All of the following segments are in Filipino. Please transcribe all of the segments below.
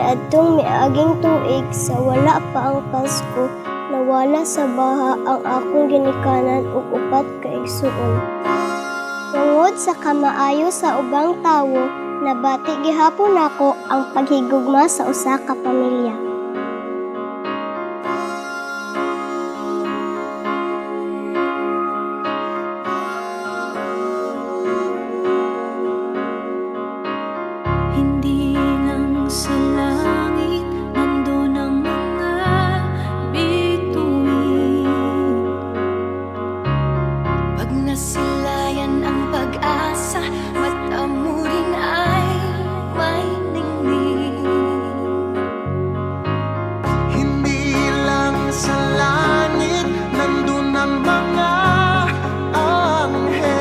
Niadtong miaging tuig sa wala pa ang Pasko, nawala sa baha ang akong ginikanan ug upat ka igsuon. Tungod sa kamaayo sa ubang tawo, nabati gihapon nako ang paghigugma sa usa ka pamilya. Hindi lang sa langit nandun ang mga bituin. Pag nasilayan ang pag-asa, mata mo rin ay may ningning. Hindi lang sa langit nandun ang mga anghel.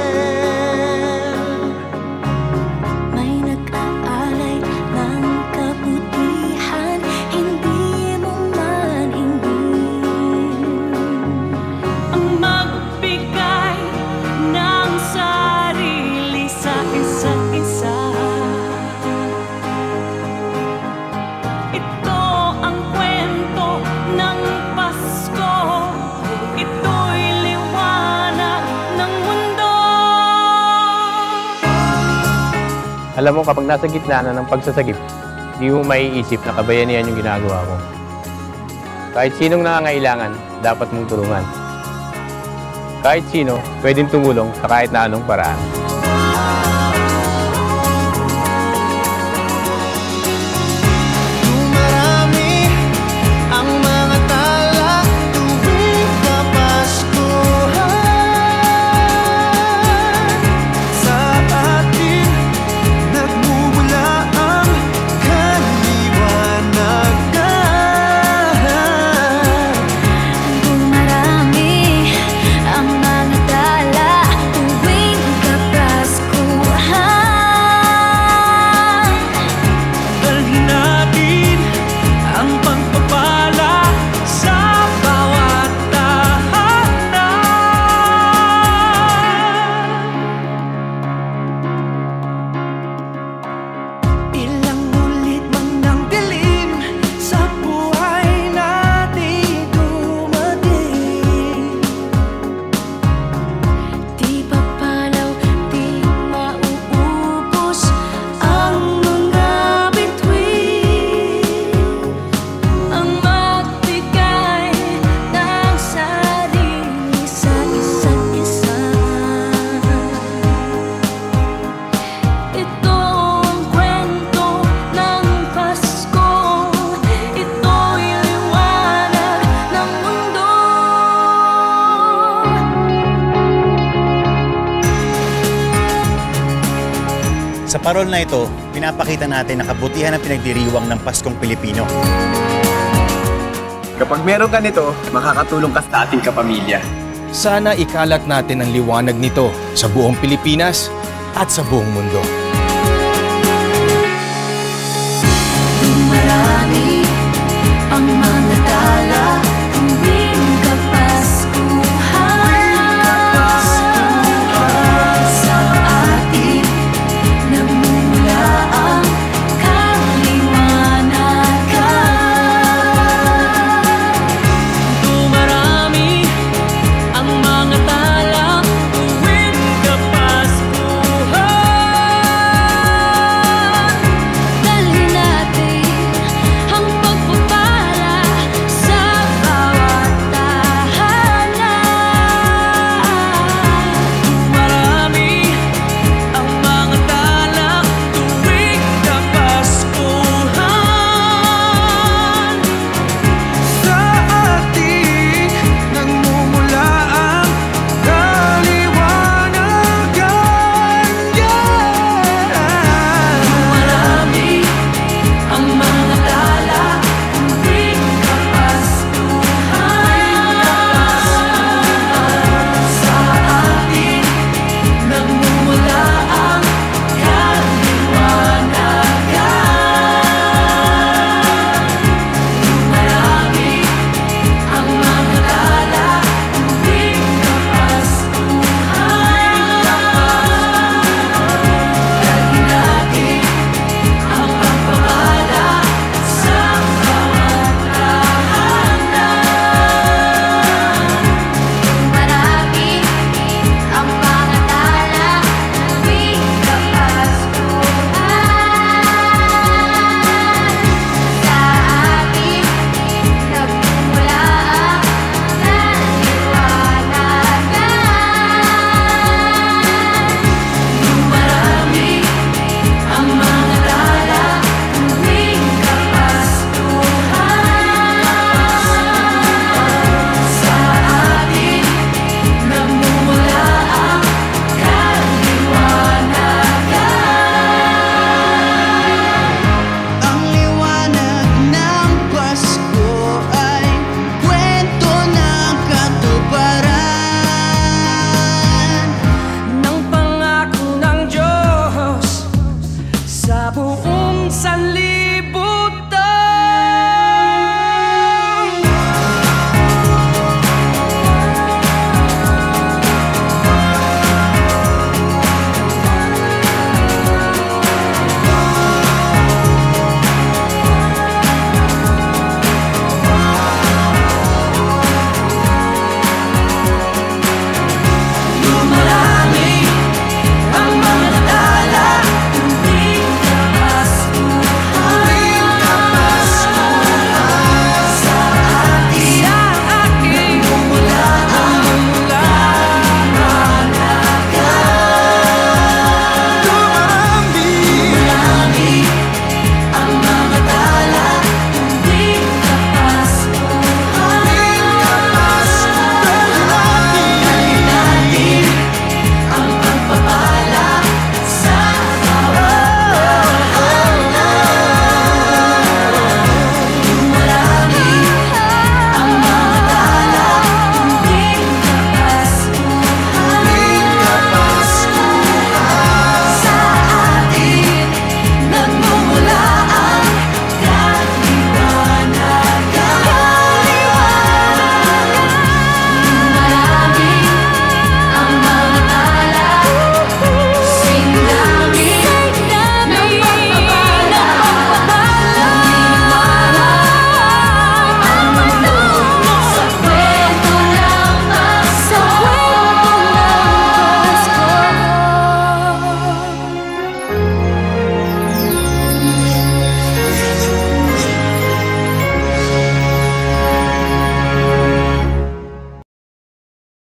May nag-aalay ng kabutihan, hindi mo man hingin. Ang magbigay ng sarili sa isa't isa. Ito ang kwento ng Pasko. Ito'y liwanag ng mundo. Alam mo, kapag nasa gitna na ng pagsasagip, di mo maiisip na kabayanihan yung ginagawa mo. Kahit sinong nangangailangan, dapat mong tulungan. Kahit sino, pwedeng tumulong sa kahit na anong paraan. Dumarami ang mga tala tuwing Kapaskuhan. Sa atin nagmumula ang kaliwanagan. Dumarami ang mga tala tuwing Kapaskuhan. Dalhin natin ang pagpapala sa bawat tahanan. Ilang ulit man ng dilim sa buhay natin dumating. Di papalaw, di mauubos ang mga bituin. Ang magbigay ng sarili sa isa't isa. Ito ang kwento ng Pasko. Ito'y liwanag ng mundo. Sa parol na ito, pinapakita natin na kabutihan ang pinagdiriwang ng Paskong Pilipino. Kapag meron ka nito, makakatulong ka sa ating kapamilya. Sana ikalat natin ang liwanag nito sa buong Pilipinas at sa buong mundo. Dumarami ang mga